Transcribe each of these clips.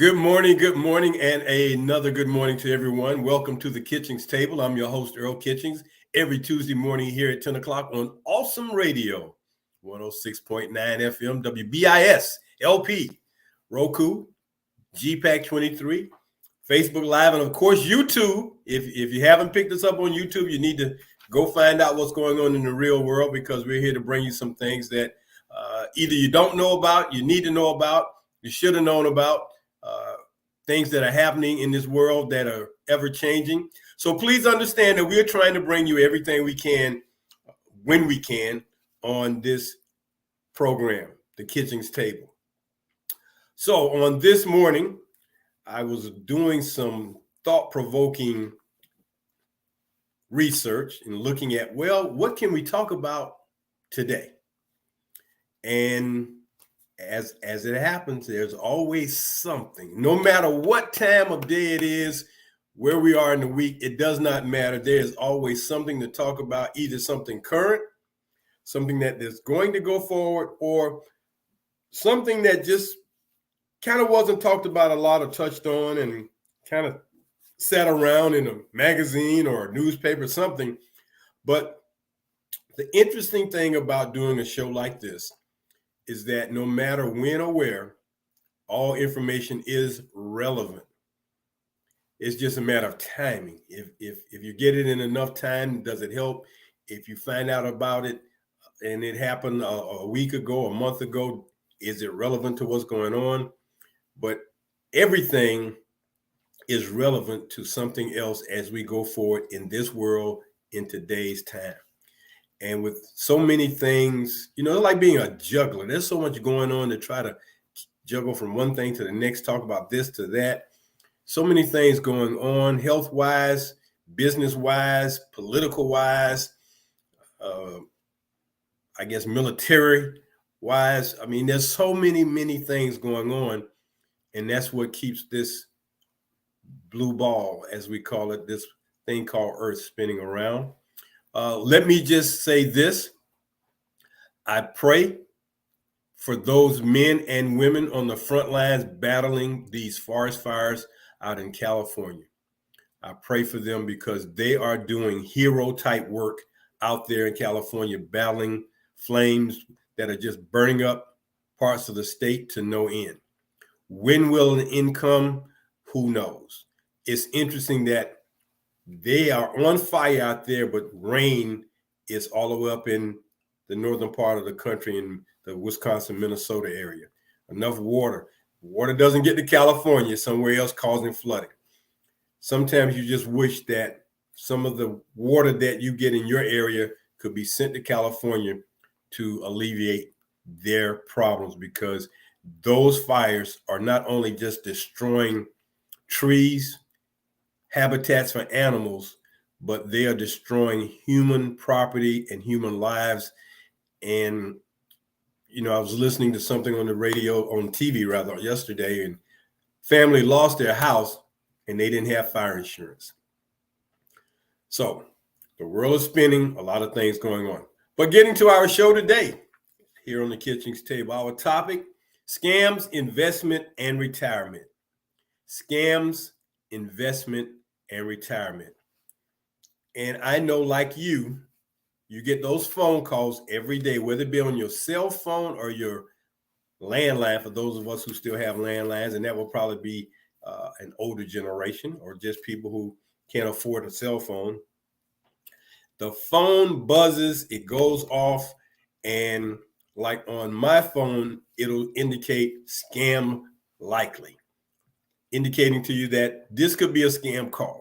good morning, and another good morning to everyone. Welcome to the Kitchings Table. I'm your host, Earl Kitchings, every Tuesday morning here at 10 o'clock on Awesome Radio, 106.9 FM, WBIS, LP, Roku, GPAC 23, Facebook Live, and of course, YouTube. If you haven't picked us up on YouTube, you need to go find out what's going on in the real world because we're here to bring you some things that either you don't know about, you need to know about, you should have known about. Things that are happening in this world that are ever changing. So please understand that we're trying to bring you everything we can when we can on this program, the Kitchings Table. So on this morning, I was doing some thought-provoking research and looking at, well, what can we talk about today? And as it happens, there's always something. No matter what time of day it is, where we are in the week, it does not matter. There is always something to talk about, either something current, something that is going to go forward, or something that just kind of wasn't talked about a lot or touched on and kind of sat around in a magazine or a newspaper, something. But the interesting thing about doing a show like this is that no matter when or where, all information is relevant. It's just a matter of timing. If you get it in enough time, does it help? If you find out about it and it happened a week ago, a month ago, is it relevant to what's going on? But everything is relevant to something else as we go forward in this world in today's time. And with so many things, like being a juggler, there's so much going on to try to juggle from one thing to the next, talk about this to that. So many things going on, health-wise, business-wise, political-wise, I guess military-wise. I mean, there's so many things going on, and that's what keeps this blue ball, as we call it, this thing called Earth spinning around. Let me just say this. I pray for those men and women on the front lines battling these forest fires out in California. I pray for them because they are doing hero-type work out there in California, battling flames that are just burning up parts of the state to no end. When will an end come? Who knows? It's interesting that they are on fire out there, but rain is all the way up in the northern part of the country in the Wisconsin, Minnesota area. Enough water. Water doesn't get to California, somewhere else causing flooding. Sometimes you just wish that some of the water that you get in your area could be sent to California to alleviate their problems, because those fires are not only just destroying trees, habitats for animals, but they are destroying human property and human lives. And, I was listening to something on the radio, on TV rather, yesterday, and family lost their house and they didn't have fire insurance. So the world is spinning, a lot of things going on. But getting to our show today, here on the Kitchings Table, our topic, scams, investment, and retirement. Scams, investment, and retirement. And I know, like you get those phone calls every day, whether it be on your cell phone or your landline, for those of us who still have landlines, and that will probably be an older generation or just people who can't afford a cell phone. The phone buzzes, it goes off, and like on my phone, it'll indicate scam likely, indicating to you that this could be a scam call.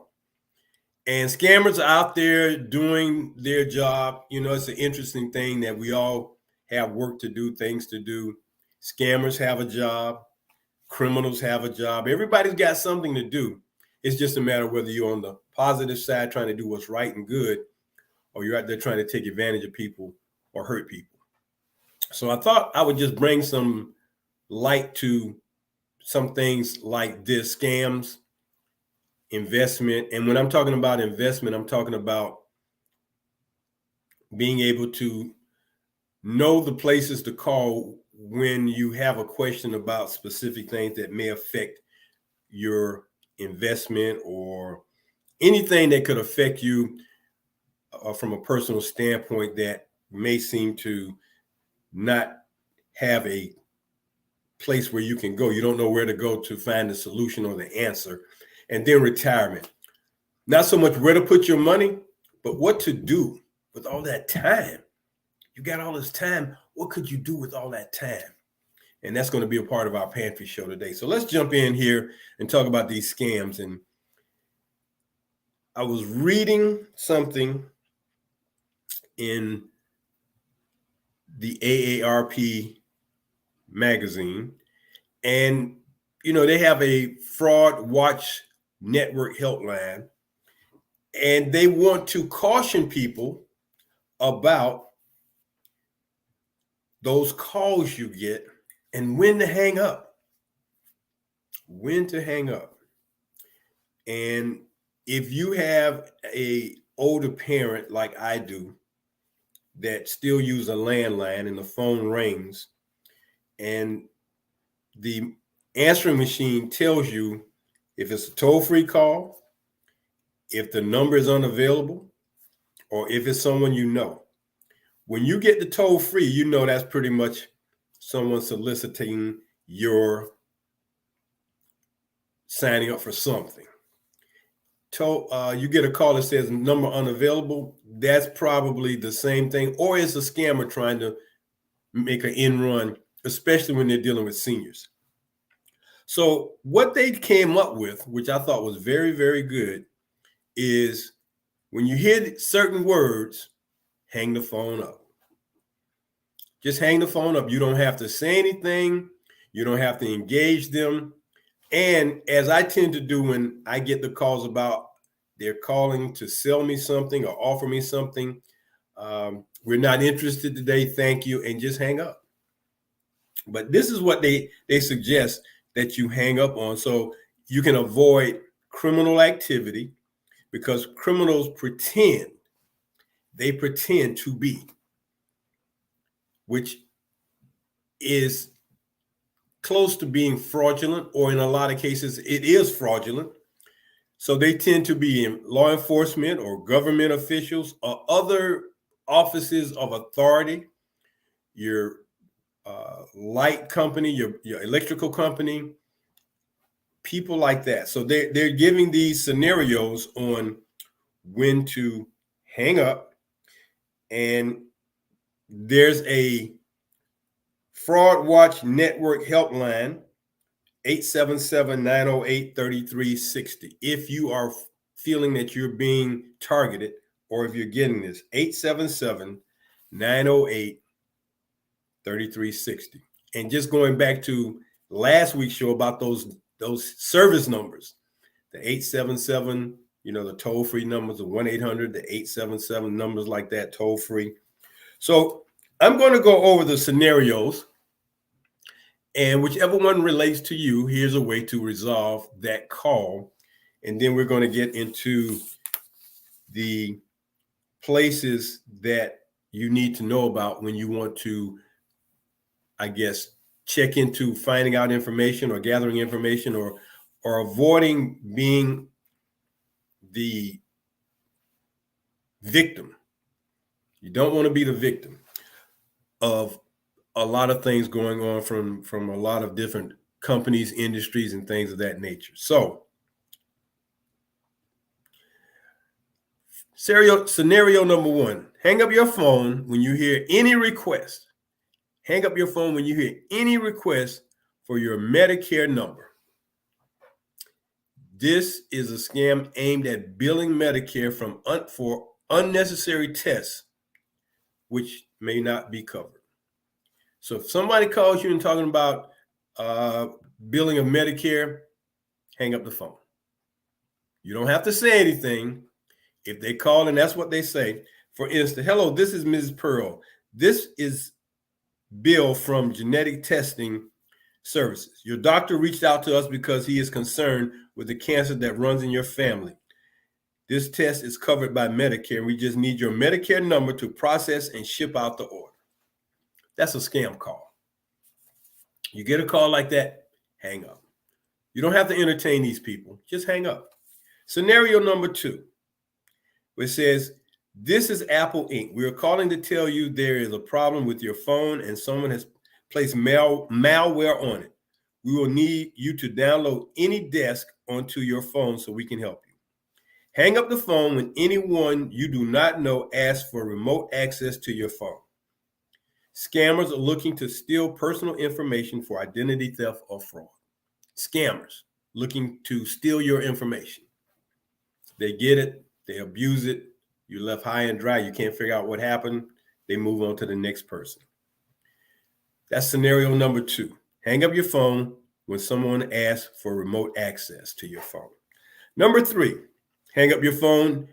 And scammers are out there doing their job. It's an interesting thing that we all have work to do, things to do. Scammers have a job. Criminals have a job. Everybody's got something to do. It's just a matter of whether you're on the positive side trying to do what's right and good, or you're out there trying to take advantage of people or hurt people. So I thought I would just bring some light to some things like this, scams, investment. And when I'm talking about investment, I'm talking about being able to know the places to call when you have a question about specific things that may affect your investment or anything that could affect you from a personal standpoint that may seem to not have a place where you can go. You don't know where to go to find the solution or the answer. And then retirement. Not so much where to put your money, but what to do with all that time. You got all this time. What could you do with all that time? And that's going to be a part of our pantry show today. So let's jump in here and talk about these scams. And I was reading something in the AARP magazine, and they have a fraud watch network helpline, and they want to caution people about those calls you get and when to hang up. And if you have a older parent like I do that still use a landline and the phone rings and the answering machine tells you if it's a toll-free call, if the number is unavailable, or if it's someone you know. When you get the toll-free, that's pretty much someone soliciting your signing up for something. You get a call that says number unavailable, that's probably the same thing, or it's a scammer trying to make an end run, especially when they're dealing with seniors. So what they came up with, which I thought was very, very good, is when you hear certain words, hang the phone up. Just hang the phone up. You don't have to say anything. You don't have to engage them. And as I tend to do when I get the calls about they're calling to sell me something or offer me something, we're not interested today, thank you, and just hang up. But this is what they suggest that you hang up on so you can avoid criminal activity, because criminals pretend to be, which is close to being fraudulent, or in a lot of cases, it is fraudulent. So they tend to be in law enforcement or government officials or other offices of authority, your light company, your electrical company, people like that. So they're giving these scenarios on when to hang up. And there's a fraud watch network helpline, 877-908-3360. If you are feeling that you're being targeted, or if you're getting this, 877-908-3360. And just going back to last week's show about those service numbers, the 877, the toll-free numbers, the 1-800, the 877 numbers like that, toll-free. So I'm going to go over the scenarios, and whichever one relates to you, here's a way to resolve that call. And then we're going to get into the places that you need to know about when you want to, I guess, check into finding out information or gathering information or avoiding being the victim. You don't want to be the victim of a lot of things going on from a lot of different companies, industries, and things of that nature. So scenario number one, hang up your phone when you hear any request. Hang up your phone when you hear any request for your Medicare number. This is a scam aimed at billing Medicare for unnecessary tests, which may not be covered. So if somebody calls you and talking about billing of Medicare, hang up the phone. You don't have to say anything. If they call and that's what they say, for instance, hello, this is Mrs. Pearl. This is Bill from Genetic Testing Services. Your doctor reached out to us because he is concerned with the cancer that runs in your family. This test is covered by Medicare. We just need your Medicare number to process and ship out the order. That's a scam call. You get a call like that, hang up. You don't have to entertain these people. Just hang up. Scenario number 2, which says, this is Apple Inc. We are calling to tell you there is a problem with your phone and someone has placed malware on it. We will need you to download any desk onto your phone so we can help you. Hang up the phone when anyone you do not know asks for remote access to your phone. Scammers are looking to steal personal information for identity theft or fraud. Scammers looking to steal your information. They get it, they abuse it, you're left high and dry, you can't figure out what happened, they move on to the next person. That's scenario number 2. Hang up your phone when someone asks for remote access to your phone. Number 3, hang up your phone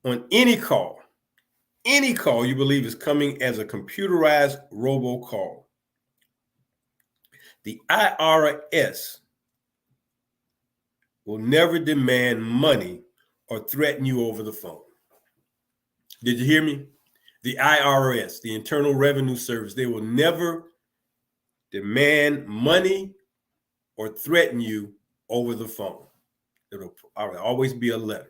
on any call you believe is coming as a computerized robocall. The IRS will never demand money or threaten you over the phone. Did you hear me? The IRS, the Internal Revenue Service, they will never demand money or threaten you over the phone. It'll always be a letter.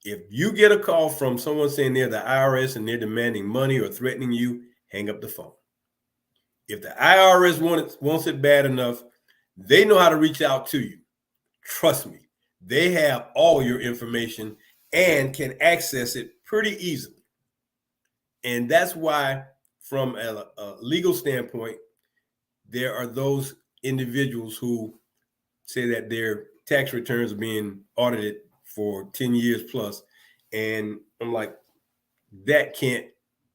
If you get a call from someone saying they're the IRS and they're demanding money or threatening you, hang up the phone. If the IRS wants it bad enough, they know how to reach out to you. Trust me, they have all your information and can access it pretty easily. And that's why, from a legal standpoint, there are those individuals who say that their tax returns are being audited for 10 years plus. And I'm like, that can't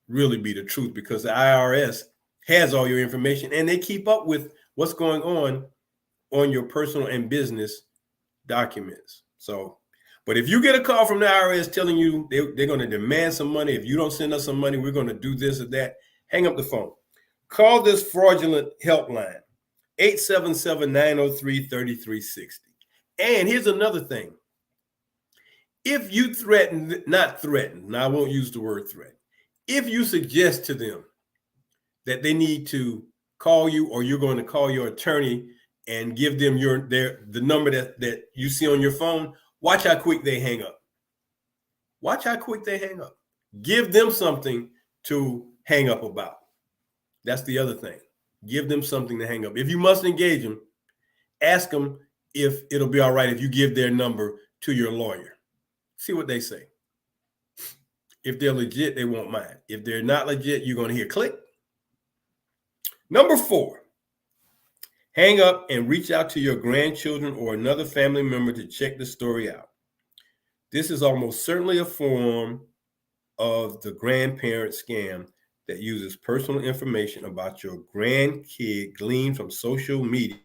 really be the truth, because the IRS has all your information and they keep up with what's going on your personal and business documents. So, but if you get a call from the IRS telling you they're going to demand some money, if you don't send us some money, we're going to do this or that, hang up the phone. Call this fraudulent helpline, 877-903-3360. And here's another thing. If you not threaten, now I won't use the word threat. If you suggest to them that they need to call you, or you're going to call your attorney and give them the number that you see on your phone, watch how quick they hang up. Watch how quick they hang up. Give them something to hang up about. That's the other thing. Give them something to hang up. If you must engage them, ask them if it'll be all right if you give their number to your lawyer. See what they say. If they're legit, they won't mind. If they're not legit, you're going to hear click. Number 4, hang up and reach out to your grandchildren or another family member to check the story out. This is almost certainly a form of the grandparent scam that uses personal information about your grandkid gleaned from social media.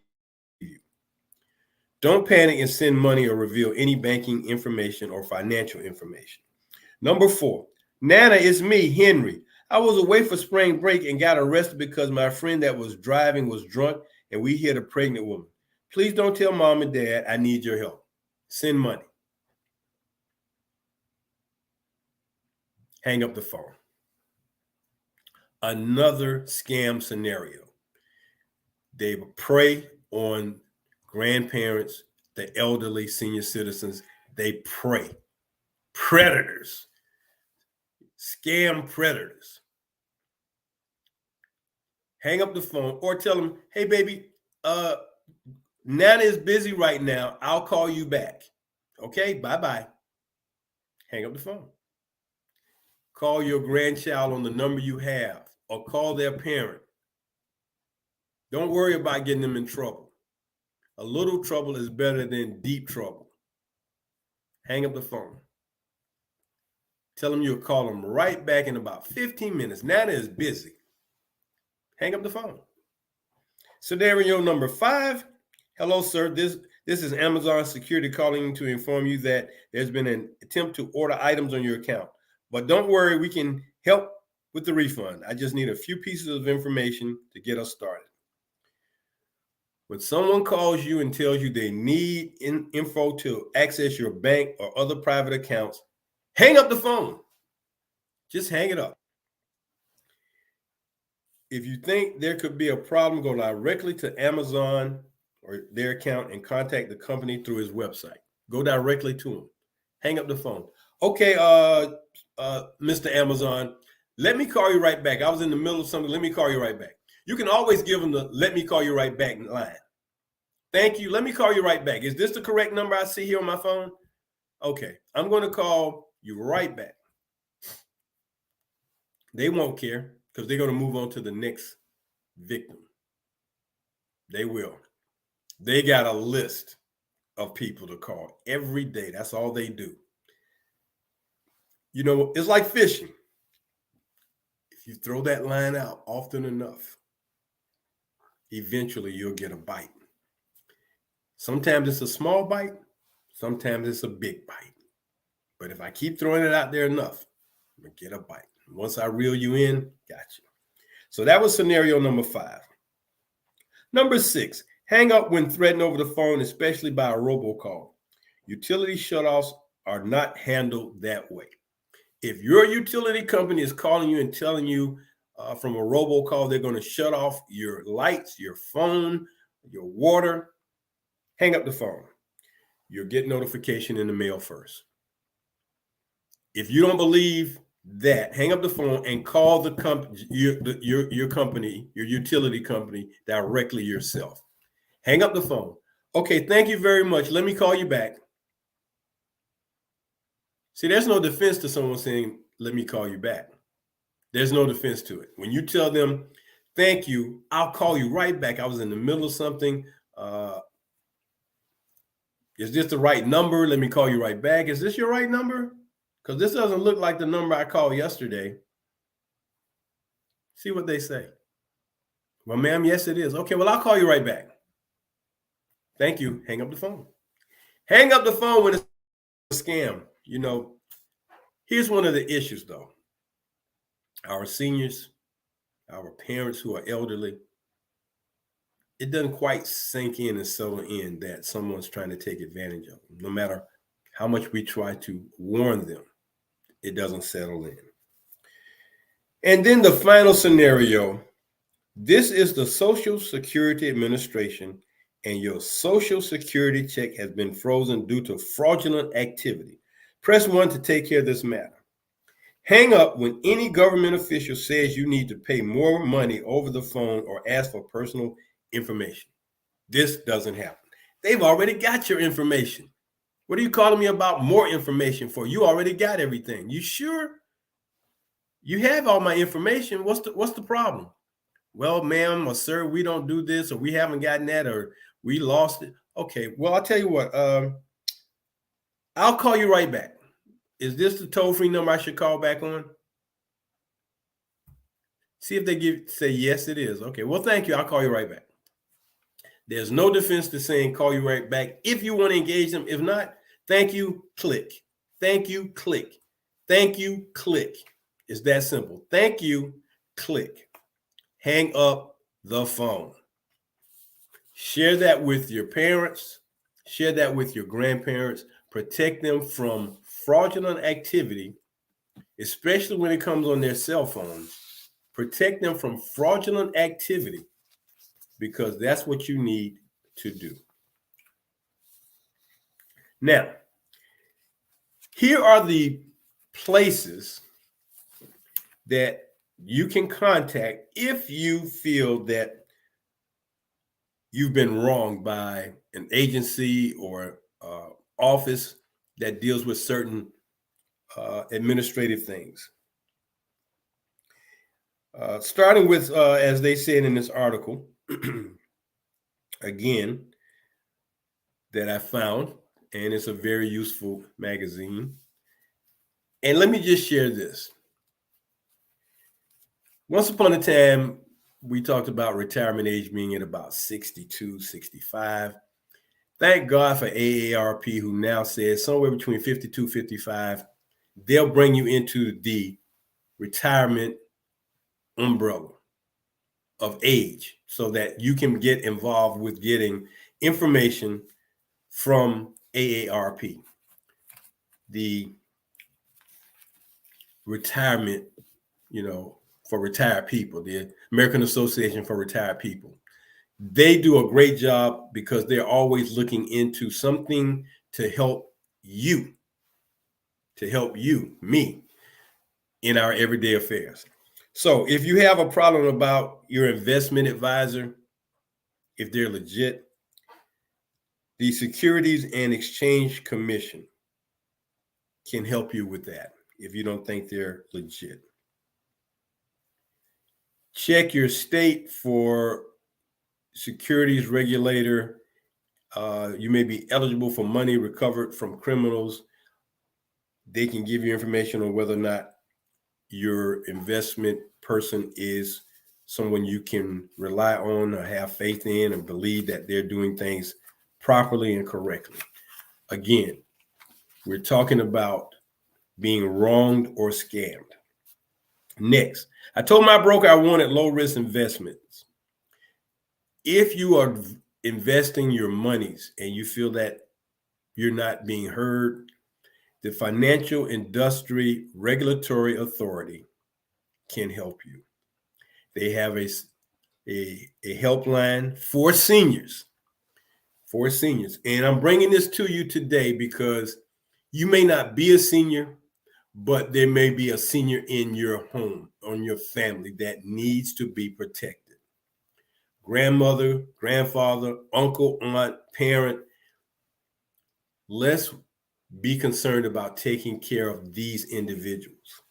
Don't panic and send money or reveal any banking information or financial information. Number 4, Nana, it's me, Henry. I was away for spring break and got arrested because my friend that was driving was drunk and we hit a pregnant woman. Please don't tell mom and dad. I need your help. Send money. Hang up the phone. Another scam scenario. They prey on grandparents, the elderly, senior citizens. They prey. Predators. Scam predators. Hang up the phone or tell them, hey, baby, Nana is busy right now. I'll call you back. Okay, bye-bye. Hang up the phone. Call your grandchild on the number you have or call their parent. Don't worry about getting them in trouble. A little trouble is better than deep trouble. Hang up the phone. Tell them you'll call them right back in about 15 minutes. Nana is busy. Hang up the phone. Scenario number 5. Hello, sir. This is Amazon Security calling to inform you that there's been an attempt to order items on your account. But don't worry, we can help with the refund. I just need a few pieces of information to get us started. When someone calls you and tells you they need info to access your bank or other private accounts, hang up the phone. Just hang it up. If you think there could be a problem, go directly to Amazon or their account and contact the company through his website. Go directly to him. Hang up the phone. Okay, Mr. Amazon, let me call you right back. I was in the middle of something. Let me call you right back. You can always give them the let me call you right back line. Thank you. Let me call you right back. Is this the correct number I see here on my phone? Okay, I'm going to call you right back. They won't care because they're going to move on to the next victim. They will. They got a list of people to call every day. That's all they do. You know, it's like fishing. If you throw that line out often enough, eventually you'll get a bite. Sometimes it's a small bite, sometimes it's a big bite. But if I keep throwing it out there enough, I'm going to get a bite. Once I reel you in, got you. So that was scenario number 5. Number 6, hang up when threatened over the phone, especially by a robocall. Utility shutoffs are not handled that way. If your utility company is calling you and telling you from a robocall they're going to shut off your lights, your phone, your water, hang up the phone. You'll get notification in the mail first. If you don't believe that, hang up the phone and call the company, your company, your utility company directly yourself. Hang up the phone. Okay, thank you very much. Let me call you back. See, there's no defense to someone saying, let me call you back. There's no defense to it. When you tell them, thank you, I'll call you right back. I was in the middle of something. Is this the right number? Let me call you right back. Is this your right number? Because this doesn't look like the number I called yesterday. See what they say. Well, ma'am, yes, it is. Okay, well, I'll call you right back. Thank you. Hang up the phone. Hang up the phone when it's a scam. You know, here's one of the issues, though. Our seniors, our parents who are elderly, it doesn't quite sink in and settle in that someone's trying to take advantage of them. No matter how much we try to warn them, it doesn't settle in. And then the final scenario, this is the Social Security Administration, and your Social Security check has been frozen due to fraudulent activity. Press 1 to take care of this matter. Hang up when any government official says you need to pay more money over the phone or ask for personal information. This doesn't happen. They've already got your information. What are you calling me about more information for? You already got everything. You sure? You have all my information. What's the problem? Well, ma'am or sir, we don't do this, or we haven't gotten that, or we lost it. Okay, well, I'll tell you what. I'll call you right back. Is this the toll-free number I should call back on? See if they say yes, it is. Okay, well, thank you. I'll call you right back. There's no defense to saying call you right back if you want to engage them. If not, thank you, click. Thank you, click. Thank you, click. It's that simple. Thank you, click. Hang up the phone. Share that with your parents. Share that with your grandparents. Protect them from fraudulent activity, especially when it comes on their cell phones. Protect them from fraudulent activity because that's what you need to do. Now, here are the places that you can contact if you feel that you've been wronged by an agency or office that deals with certain administrative things. Starting with, as they said in this article, again, that I found, and it's a very useful magazine. And let me just share this. Once upon a time, we talked about retirement age being at about 62, 65. Thank God for AARP, who now says somewhere between 52, 55, they'll bring you into the retirement umbrella of age so that you can get involved with getting information from AARP, the retirement, for retired people, the American Association for Retired People. They do a great job because they're always looking into something to help you, me, in our everyday affairs. So if you have a problem about your investment advisor, if they're legit, the Securities and Exchange Commission can help you with that if you don't think they're legit. Check your state for securities regulator. You may be eligible for money recovered from criminals. They can give you information on whether or not your investment person is someone you can rely on or have faith in and believe that they're doing things properly and correctly. Again, we're talking about being wronged or scammed. Next, I told my broker I wanted low risk investments. If you are investing your monies and you feel that you're not being heard, the Financial Industry Regulatory Authority can help you. They have a helpline for seniors. And I'm bringing this to you today because you may not be a senior, but there may be a senior in your home, on your family that needs to be protected. Grandmother, grandfather, uncle, aunt, parent. Let's be concerned about taking care of these individuals.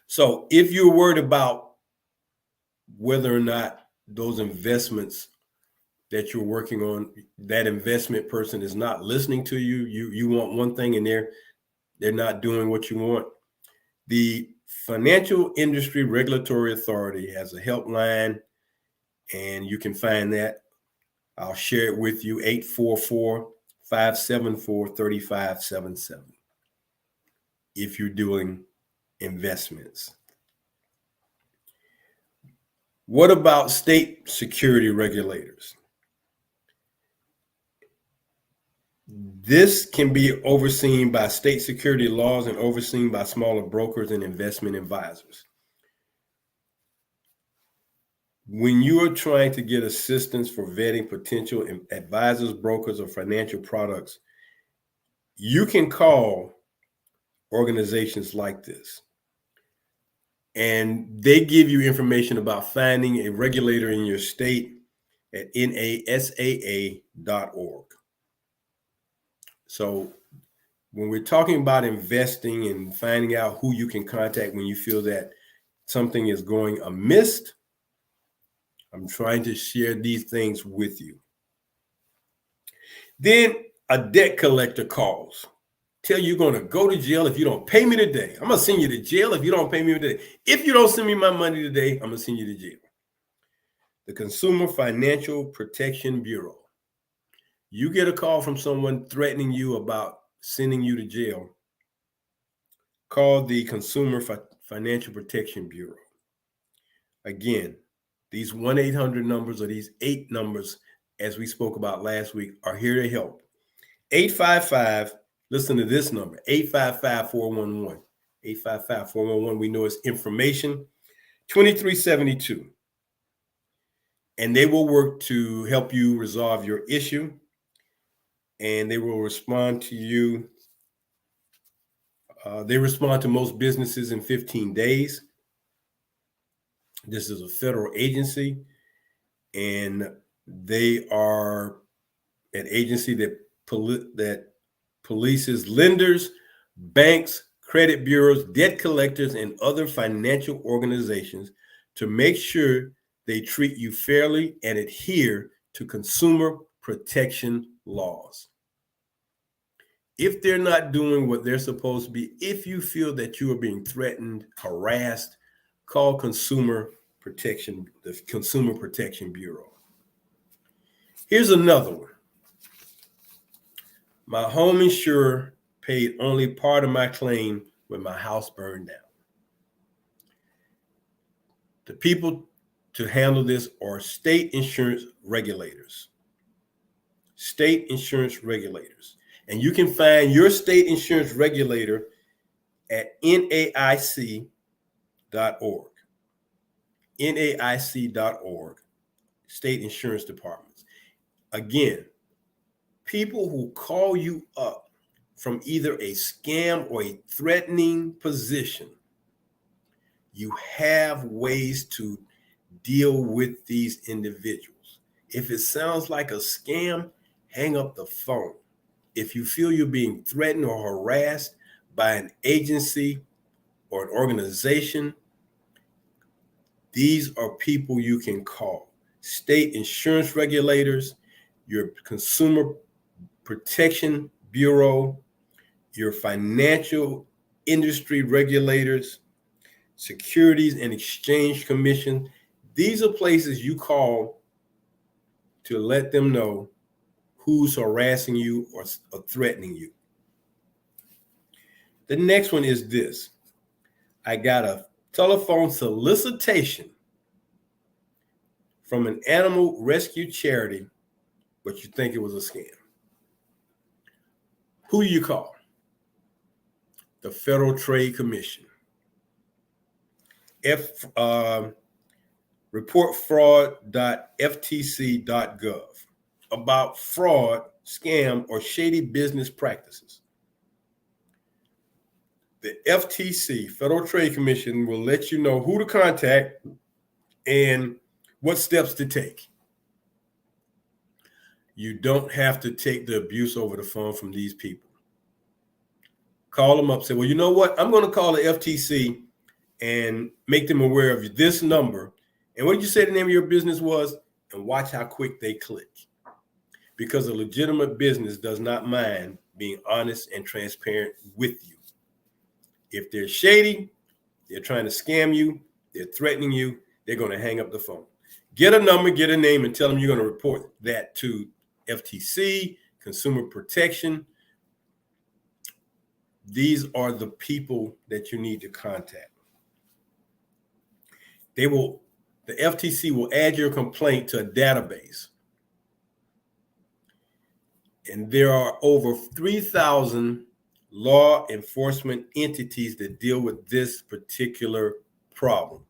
So if you're worried about whether or not those investments that you're working on, that investment person is not listening to you, you want one thing and they're not doing what you want, the Financial Industry Regulatory Authority has a helpline, and you can find that. I'll share it with you, 844-574-3577, if you're doing investments. What about state security regulators? This can be overseen by state security laws and overseen by smaller brokers and investment advisors. When you are trying to get assistance for vetting potential advisors, brokers, or financial products, you can call organizations like this. And they give you information about finding a regulator in your state at nasaa.org. So when we're talking about investing and finding out who you can contact when you feel that something is going amiss, I'm trying to share these things with you. Then a debt collector calls, tell you you're going to go to jail if you don't pay me today. I'm going to send you to jail if you don't pay me today. If you don't send me my money today, I'm going to send you to jail. The Consumer Financial Protection Bureau. You get a call from someone threatening you about sending you to jail, call the Consumer Financial Protection Bureau. Again, these 1-800 numbers, or these 8 numbers, as we spoke about last week, are here to help. 855, listen to this number, 855-411. 855-411, we know it's information, 2372. And they will work to help you resolve your issue. And they will respond to you. They respond to most businesses in 15 days. This is a federal agency, and they are an agency that polices lenders, banks, credit bureaus, debt collectors, and other financial organizations to make sure they treat you fairly and adhere to consumer protection laws. If they're not doing what they're supposed to be, if you feel that you are being threatened, harassed, call the Consumer Protection Bureau. Here's another one. My home insurer paid only part of my claim when my house burned down. The people to handle this are state insurance regulators. State insurance regulators. And you can find your state insurance regulator at NAIC.org. NAIC.org. state insurance departments. Again, people who call you up from either a scam or a threatening position, you have ways to deal with these individuals. If it sounds like a scam, hang up the phone. If you feel you're being threatened or harassed by an agency or an organization, these are people you can call. State insurance regulators, your Consumer Protection Bureau, your financial industry regulators, Securities and Exchange Commission. These are places you call to let them know who's harassing you or threatening you. The next one is this. I got a telephone solicitation from an animal rescue charity, but you think it was a scam. Who do you call? The Federal Trade Commission. Reportfraud.ftc.gov about fraud, scam, or shady business practices. The FTC, Federal Trade Commission, will let you know who to contact and what steps to take. You don't have to take the abuse over the phone from these people. Call them up, say, well, you know what? I'm going to call the FTC and make them aware of this number. And what did you say the name of your business was? And watch how quick they click. Because a legitimate business does not mind being honest and transparent with you. If they're shady, they're trying to scam you, they're threatening you, they're going to hang up the phone. Get a number, get a name, and tell them you're going to report that to FTC, Consumer Protection. These are the people that you need to contact. The FTC will add your complaint to a database. And there are over 3,000 law enforcement entities that deal with this particular problem.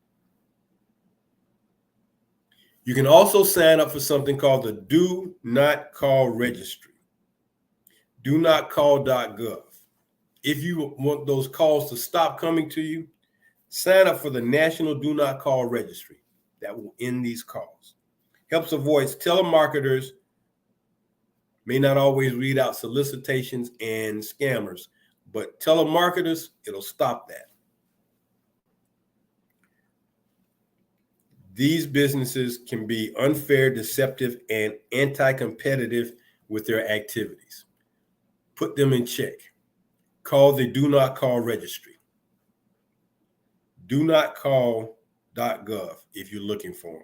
You can also sign up for something called the Do Not Call Registry, donotcall.gov. If you want those calls to stop coming to you, sign up for the National Do Not Call Registry. That will end these calls. Helps avoid telemarketers, may not always read out solicitations and scammers, but telemarketers, it'll stop that. These businesses can be unfair, deceptive, and anti-competitive with their activities. Put them in check. Call the Do Not Call Registry. donotcall.gov if you're looking for them.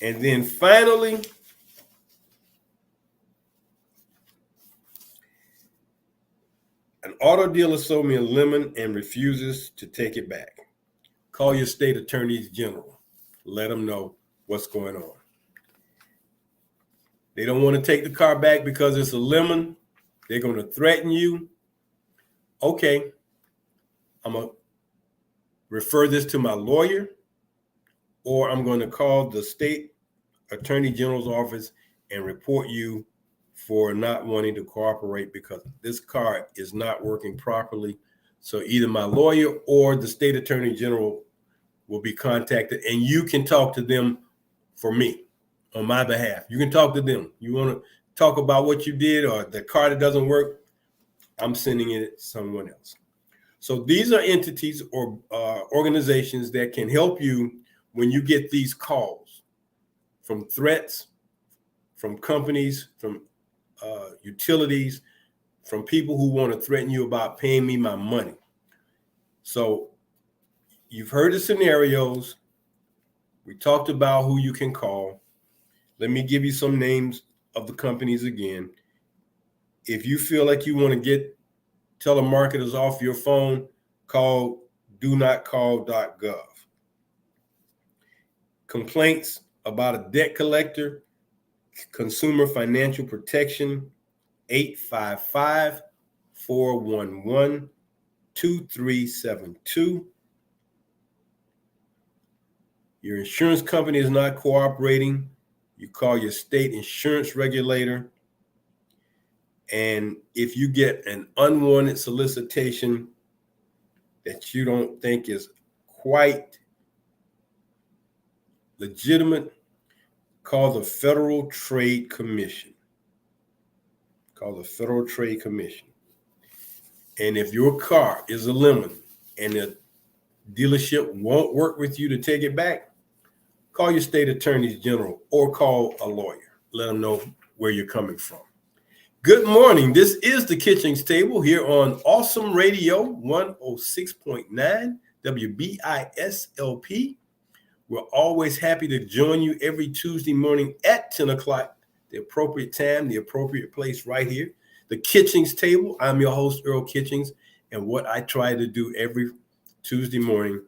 And then finally, an auto dealer sold me a lemon and refuses to take it back. Call your state attorneys general. Let them know what's going on. They don't want to take the car back because it's a lemon. They're going to threaten you. Okay, I'm going to refer this to my lawyer, or I'm going to call the state attorney general's office and report you for not wanting to cooperate because this car is not working properly. So either my lawyer or the state attorney general will be contacted, and you can talk to them for me on my behalf. You can talk to them. You want to talk about what you did or the car that doesn't work, I'm sending it to someone else. So these are entities or organizations that can help you when you get these calls from threats, from companies, from utilities, from people who want to threaten you about paying me my money. So you've heard the scenarios. We talked about who you can call. Let me give you some names of the companies again. If you feel like you want to get telemarketers off your phone, call donotcall.gov. Complaints about a debt collector, Consumer Financial Protection, 855-411-2372. Your insurance company is not cooperating, you call your state insurance regulator. And if you get an unwanted solicitation that you don't think is quite legitimate, call the Federal Trade Commission. Call the Federal Trade Commission. And if your car is a lemon and the dealership won't work with you to take it back, call your state attorneys general or call a lawyer. Let them know where you're coming from. Good morning. This is the Kitchings Table here on Awesome Radio 106.9 WBISLP. We're always happy to join you every Tuesday morning at 10 o'clock, the appropriate time, the appropriate place right here. The Kitchings Table. I'm your host, Earl Kitchings, and what I try to do every Tuesday morning,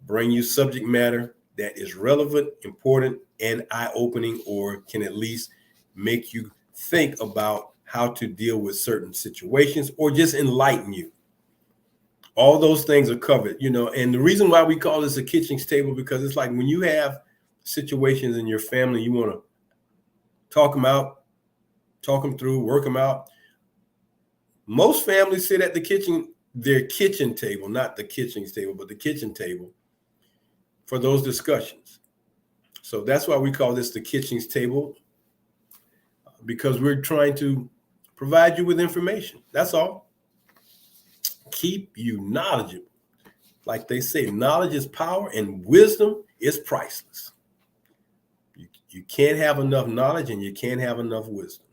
bring you subject matter that is relevant, important, and eye-opening, or can at least make you think about how to deal with certain situations or just enlighten you. All those things are covered, and the reason why we call this a Kitchings Table, because it's like when you have situations in your family, you want to talk them out, talk them through, work them out. Most families sit at their kitchen table, not the Kitchings Table, but the kitchen table for those discussions. So that's why we call this the Kitchings Table, because we're trying to provide you with information. That's all. Keep you knowledgeable. Like they say, knowledge is power and wisdom is priceless. You can't have enough knowledge and you can't have enough wisdom.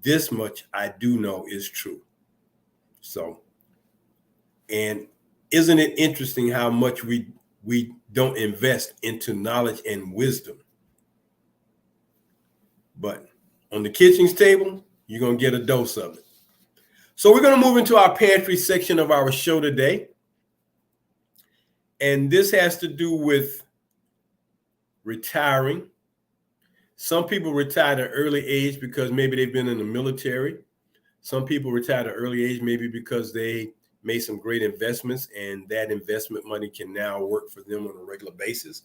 This much I do know is true. So, and isn't it interesting how much we don't invest into knowledge and wisdom? But on the Kitchings Table, you're going to get a dose of it. So we're going to move into our pantry section of our show today. And this has to do with retiring. Some people retire at an early age because maybe they've been in the military. Some people retire at an early age maybe because they made some great investments and that investment money can now work for them on a regular basis.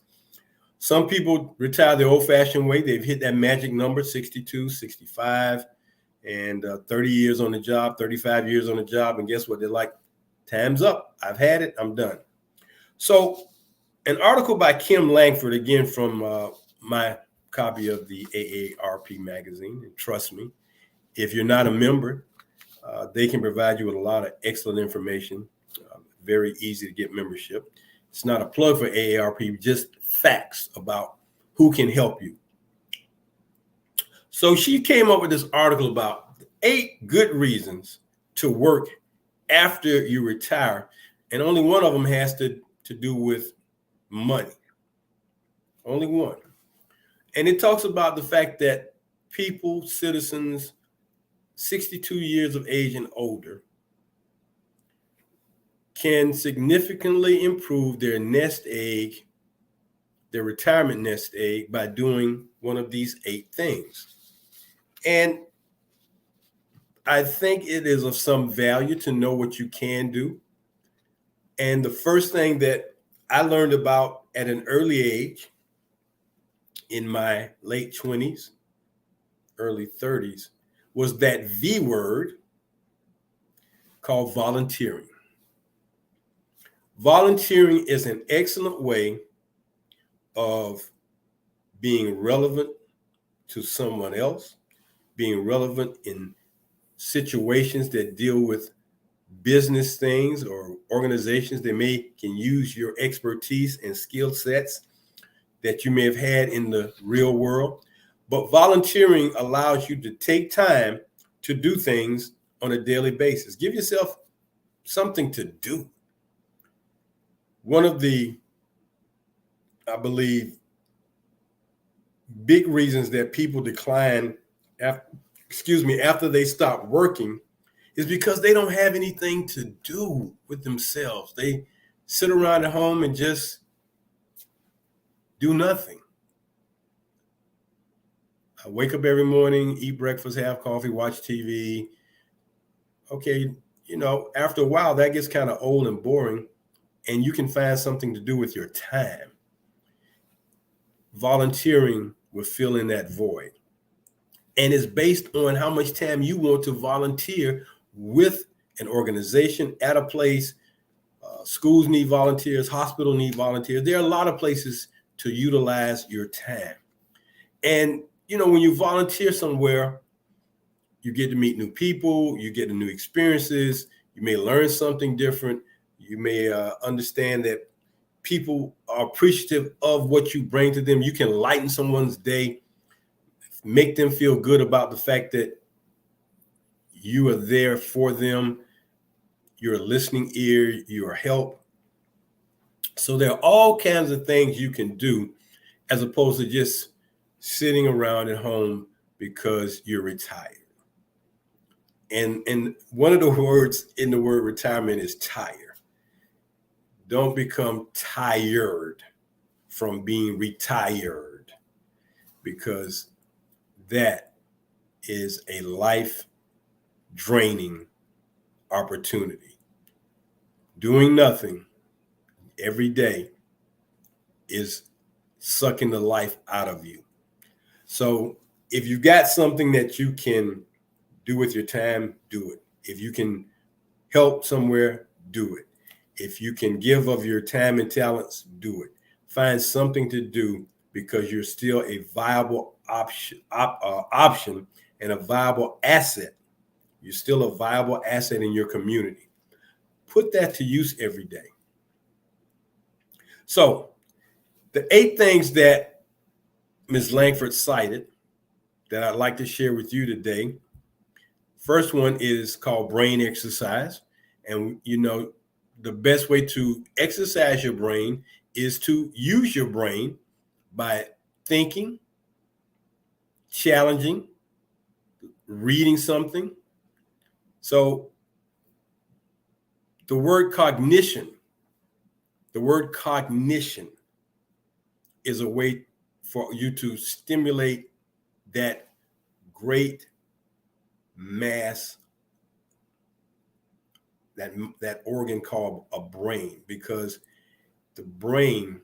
Some people retire the old-fashioned way. They've hit that magic number, 62, 65, and 30 years on the job, 35 years on the job. And guess what? They're like, time's up. I've had it. I'm done. So an article by Kim Langford, again, from my copy of the AARP magazine. And trust me, if you're not a member, they can provide you with a lot of excellent information. Very easy to get membership. It's not a plug for AARP, just facts about who can help you. So she came up with this article about 8 good reasons to work after you retire. And only one of them has to do with money. Only one. And it talks about the fact that people, citizens, 62 years of age and older, can significantly improve their nest egg, their retirement nest egg, by doing one of these 8 things. And I think it is of some value to know what you can do. And the first thing that I learned about at an early age, in my late 20s, early 30s, was that V word called volunteering. Volunteering is an excellent way of being relevant to someone else, being relevant in situations that deal with business things or organizations that can use your expertise and skill sets that you may have had in the real world. But volunteering allows you to take time to do things on a daily basis. Give yourself something to do. One of the, I believe, big reasons that people decline after they stop working is because they don't have anything to do with themselves. They sit around at home and just do nothing. I wake up every morning, eat breakfast, have coffee, watch TV. Okay, after a while, that gets kind of old and boring, and you can find something to do with your time. volunteering will fill in that void. And it's based on how much time you want to volunteer with an organization at a place. Schools need volunteers, hospitals need volunteers. There are a lot of places to utilize your time. And, when you volunteer somewhere, you get to meet new people, you get new experiences, you may learn something different, you may understand that people are appreciative of what you bring to them. You can lighten someone's day, make them feel good about the fact that you are there for them. You're a listening ear, you're help. So there are all kinds of things you can do as opposed to just sitting around at home because you're retired. And one of the words in the word retirement is tire. Don't become tired from being retired, because that is a life draining opportunity. Doing nothing every day is sucking the life out of you. So if you've got something that you can do with your time, do it. If you can help somewhere, do it. If you can give of your time and talents, do it. Find something to do, because you're still a viable option and a viable asset. You're still a viable asset in your community. Put that to use every day. So the 8 things that Ms. Langford cited that I'd like to share with you today. First one is called brain exercise. And, the best way to exercise your brain is to use your brain by thinking, challenging, reading something. So the word cognition is a way for you to stimulate that great mass, that organ called a brain, because the brain,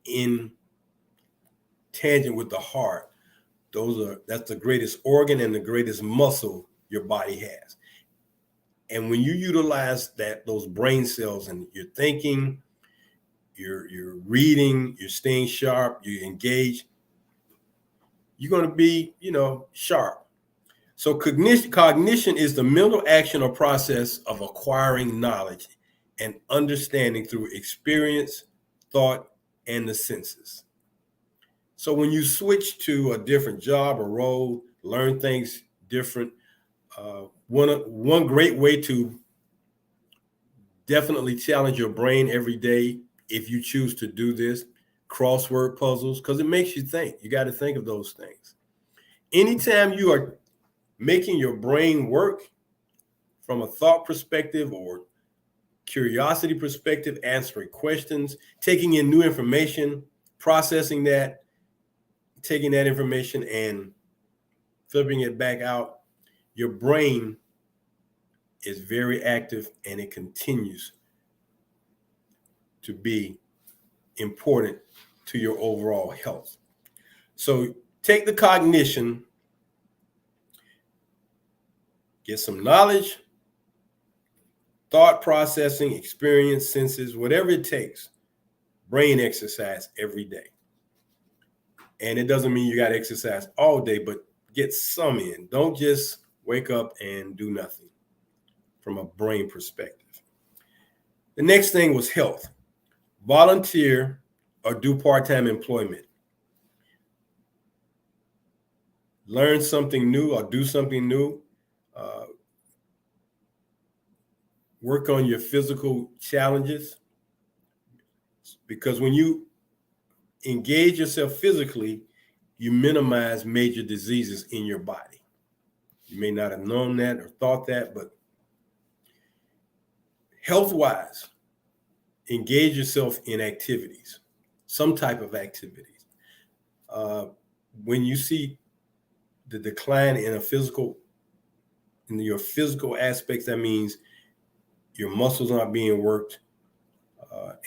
in tangent with the heart, that's the greatest organ and the greatest muscle your body has. And when you utilize those brain cells, and you're thinking, you're reading, you're staying sharp, you engage, you're going to be, sharp. So cognition is the mental action or process of acquiring knowledge and understanding through experience, thought, and the senses. So when you switch to a different job or role, learn things different, one great way to definitely challenge your brain every day, if you choose to do this, crossword puzzles, because it makes you think. You got to think of those things. Anytime you are making your brain work from a thought perspective or curiosity perspective, answering questions, taking in new information, processing that, taking that information and flipping it back out, your brain is very active, and it continues to be important to your overall health. So take the cognition, get some knowledge, thought processing, experience, senses, whatever it takes, brain exercise every day. And it doesn't mean you got to exercise all day, but get some in. Don't just wake up and do nothing from a brain perspective. The next thing was health. Volunteer or do part-time employment. Learn something new or do something new. Work on your physical challenges, because when you engage yourself physically, you minimize major diseases in your body. You may not have known that or thought that, but health-wise, engage yourself in activities, some type of activities. When you see the decline in your physical aspects, that means your muscles aren't being worked,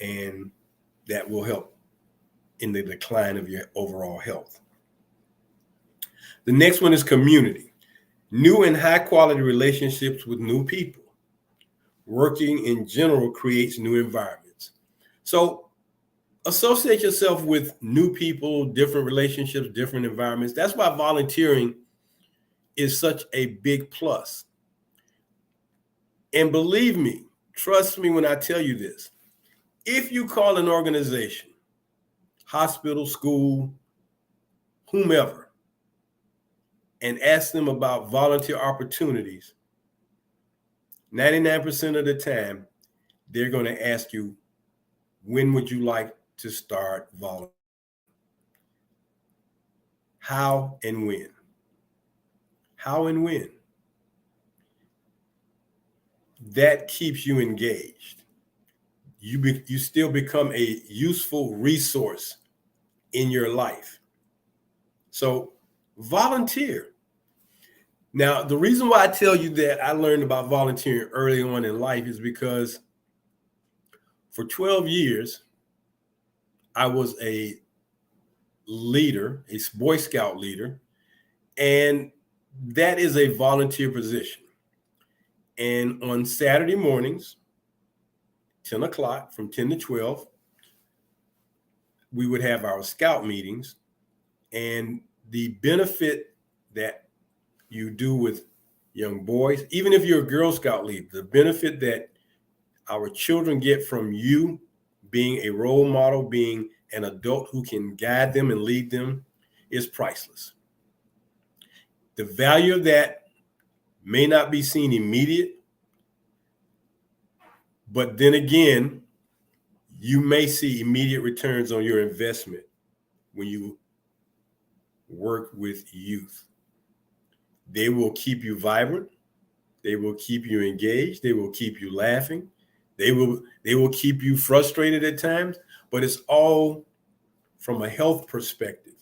and that will help in the decline of your overall health. The next one is community. New and high quality relationships with new people. Working in general creates new environments. So associate yourself with new people, different relationships, different environments. That's why volunteering is such a big plus. And believe me, trust me when I tell you this, if you call an organization, hospital, school, whomever, and ask them about volunteer opportunities, 99% of the time, they're going to ask you, when would you like to start volunteering? How and when? How and when? That keeps you engaged. You still become a useful resource in your life. So volunteer. Now, the reason why I tell you that I learned about volunteering early on in life is because for 12 years, I was a leader, a Boy Scout leader, and that is a volunteer position. And on Saturday mornings, 10 o'clock, from 10 to 12, we would have our scout meetings. And the benefit that you do with young boys, even if you're a Girl Scout leader, the benefit that our children get from you being a role model, being an adult who can guide them and lead them, is priceless. The value of that may not be seen immediate, but then again, you may see immediate returns on your investment when you work with youth. They will keep you vibrant. They will keep you engaged. They will keep you laughing. They will keep you frustrated at times, but it's all from a health perspective.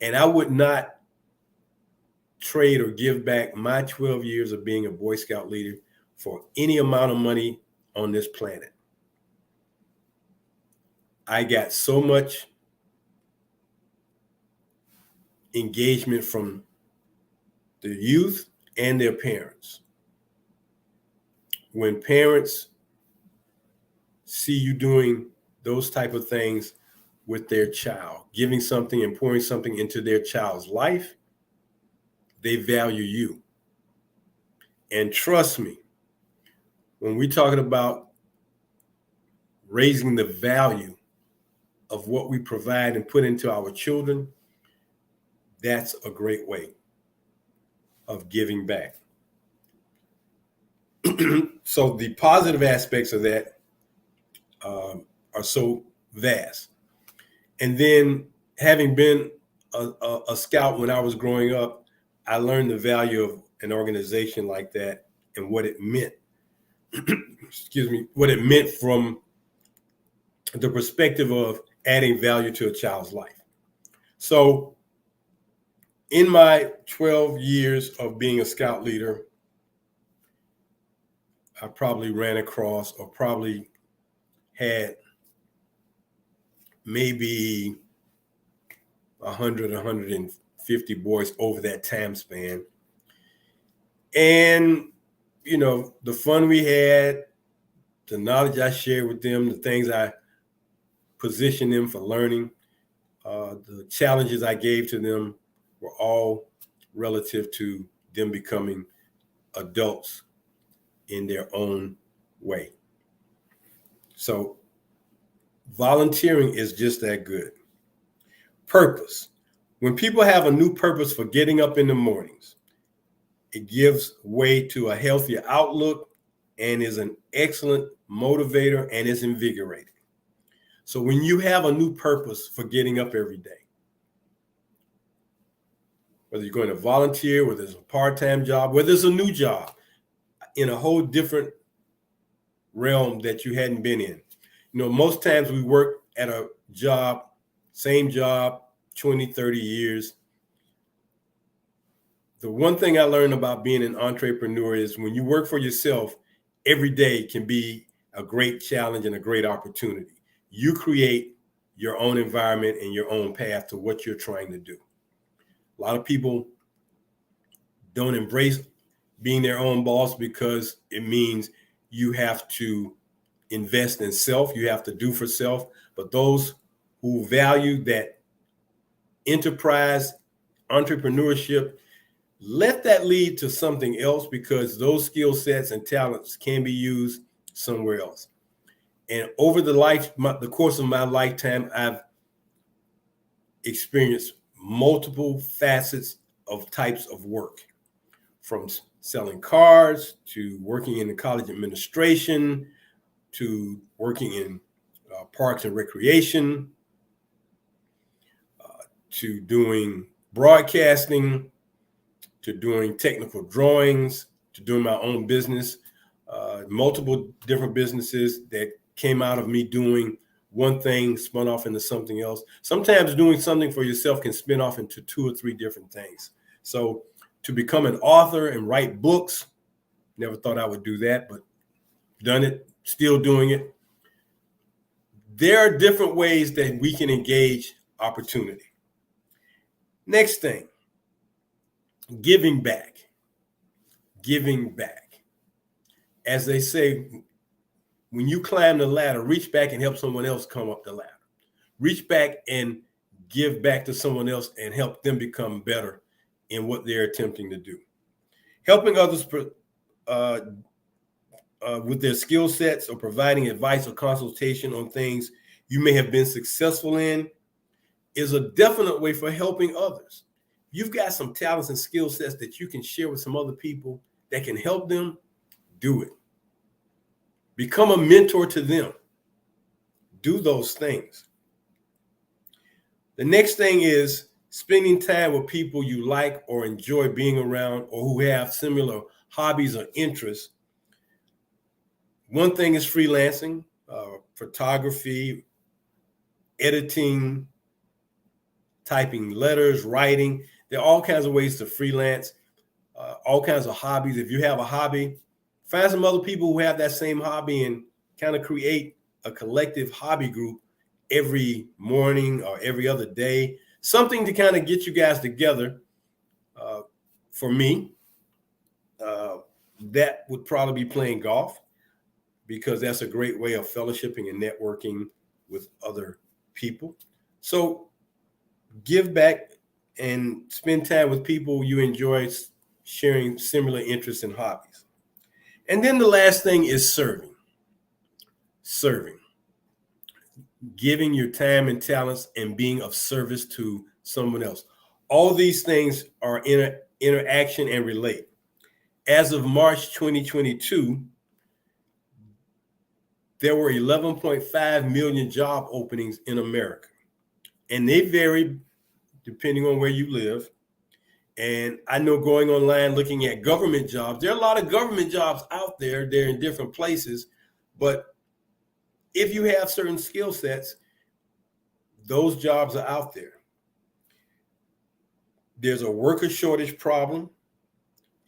And I would not trade or give back my 12 years of being a Boy Scout leader for any amount of money on this planet. I got so much engagement from the youth and their parents. When parents see you doing those type of things with their child, giving something and pouring something into their child's life, they value you. And trust me, when we're talking about raising the value of what we provide and put into our children, that's a great way of giving back. So the positive aspects of that are so vast. And then having been a scout when I was growing up, I learned the value of an organization like that and what it meant. Excuse me, what it meant from the perspective of adding value to a child's life. So in my 12 years of being a scout leader, I probably ran across or probably had maybe 100, 150 boys over that time span. And, you know, the fun we had, the knowledge I shared with them, the things I positioned them for learning, the challenges I gave to them were all relative to them becoming adults in their own way. So volunteering is just that good. Purpose. When people have a new purpose for getting up in the mornings, it gives way to a healthier outlook and is an excellent motivator and is invigorating. So when you have a new purpose for getting up every day, whether you're going to volunteer, whether it's a part-time job, whether it's a new job in a whole different realm that you hadn't been in. You know, most times we work at a job, same job, 20, 30 years. The one thing I learned about being an entrepreneur is when you work for yourself, every day can be a great challenge and a great opportunity. You create your own environment and your own path to what you're trying to do. A lot of people don't embrace being their own boss because it means you have to invest in self, you have to do for self. But those who value that enterprise, entrepreneurship, let that lead to something else, because those skill sets and talents can be used somewhere else. And over the course of my lifetime, I've experienced multiple facets of types of work, from selling cars to working in the college administration to working in parks and recreation to doing broadcasting to doing technical drawings to doing my own business, multiple different businesses that came out of me doing one thing, spun off into something else. Sometimes doing something for yourself can spin off into 2 or 3 different things. So to become an author and write books, never thought I would do that, but done it, still doing it. There are different ways that we can engage opportunity. Next thing, giving back. Giving back. As they say, when you climb the ladder, reach back and help someone else come up the ladder. Reach back and give back to someone else and help them become better in what they're attempting to do. Helping others with their skill sets or providing advice or consultation on things you may have been successful in is a definite way for helping others. You've got some talents and skill sets that you can share with some other people that can help them. Do it. Become a mentor to them. Do those things. The next thing is spending time with people you like or enjoy being around, or who have similar hobbies or interests. One thing is freelancing, photography, editing, typing letters, writing. There are all kinds of ways to freelance, all kinds of hobbies. If you have a hobby, find some other people who have that same hobby and kind of create a collective hobby group every morning or every other day. Something to kind of get you guys together. For me, that would probably be playing golf, because that's a great way of fellowshipping and networking with other people. So give back and spend time with people you enjoy sharing similar interests and hobbies. And then the last thing is serving. Serving. Giving your time and talents and being of service to someone else. All these things are interaction and relate. As of March 2022, there were 11.5 million job openings in America. And they vary depending on where you live. And I know, going online, looking at government jobs, there are a lot of government jobs out there. They're in different places. But if you have certain skill sets, those jobs are out there. There's a worker shortage problem.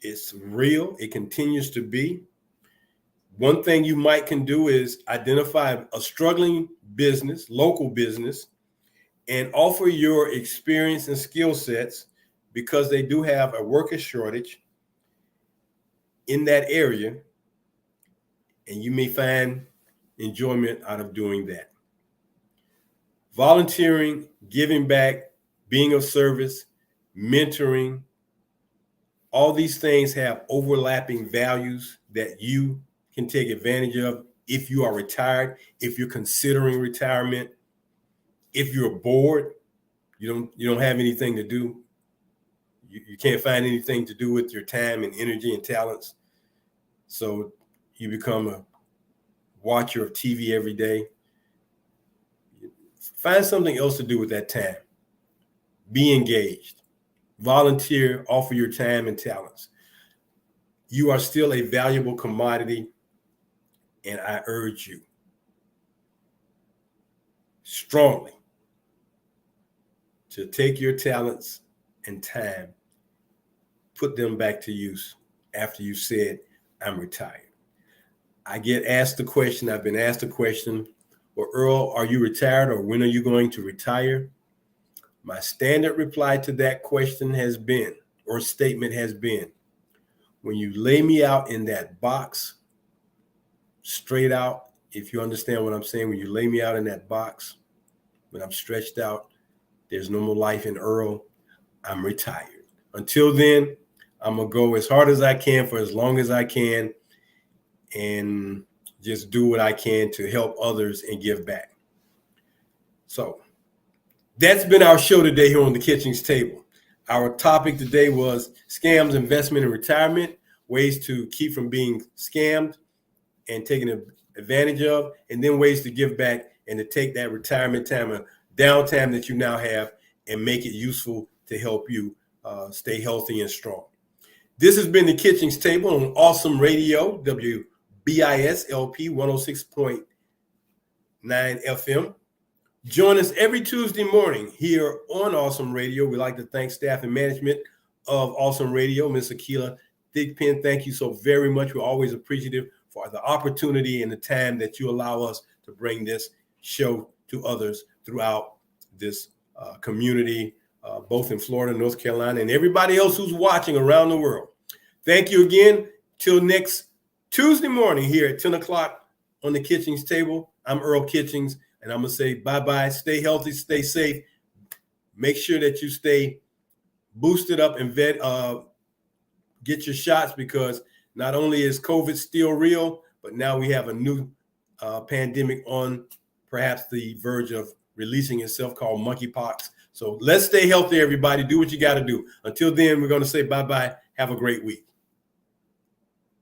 It's real. It continues to be. One thing you can do is identify a struggling business, local business, and offer your experience and skill sets, because they do have a worker shortage in that area, and you may find enjoyment out of doing that. Volunteering, giving back, being of service, mentoring, all these things have overlapping values that you can take advantage of if you are retired, if you're considering retirement, if you're bored, you don't have anything to do. You can't find anything to do with your time and energy and talents. So you become a watcher of TV every day. Find something else to do with that time. Be engaged. Volunteer, offer your time and talents. You are still a valuable commodity, and I urge you strongly to take your talents and time, put them back to use after you said, I'm retired. I get asked the question, I've been asked the question, Well, Earl, are you retired or when are you going to retire? My standard reply to that question has been, or statement has been, when you lay me out in that box, straight out, if you understand what I'm saying, when you lay me out in that box, when I'm stretched out, there's no more life in Earl, I'm retired. Until then, I'm going to go as hard as I can for as long as I can and just do what I can to help others and give back. So that's been our show today here on the Kitchings Table. Our topic today was scams, investment, and retirement, ways to keep from being scammed and taken advantage of, and then ways to give back and to take that retirement time or downtime that you now have and make it useful to help you stay healthy and strong. This has been the Kitchings Table on Awesome Radio, WBIS LP 106.9 FM. Join us every Tuesday morning here on Awesome Radio. We'd like to thank staff and management of Awesome Radio. Ms. Akila Thigpen, thank you so very much. We're always appreciative for the opportunity and the time that you allow us to bring this show to others throughout this community, both in Florida, North Carolina, and everybody else who's watching around the world. Thank you again. Till next Tuesday morning here at 10 o'clock on the Kitchings Table. I'm Earl Kitchings. And I'm going to say bye-bye. Stay healthy, stay safe. Make sure that you stay boosted up and get your shots, because not only is COVID still real, but now we have a new pandemic on perhaps the verge of releasing itself called monkeypox. So let's stay healthy, everybody. Do what you got to do. Until then, we're going to say bye-bye. Have a great week.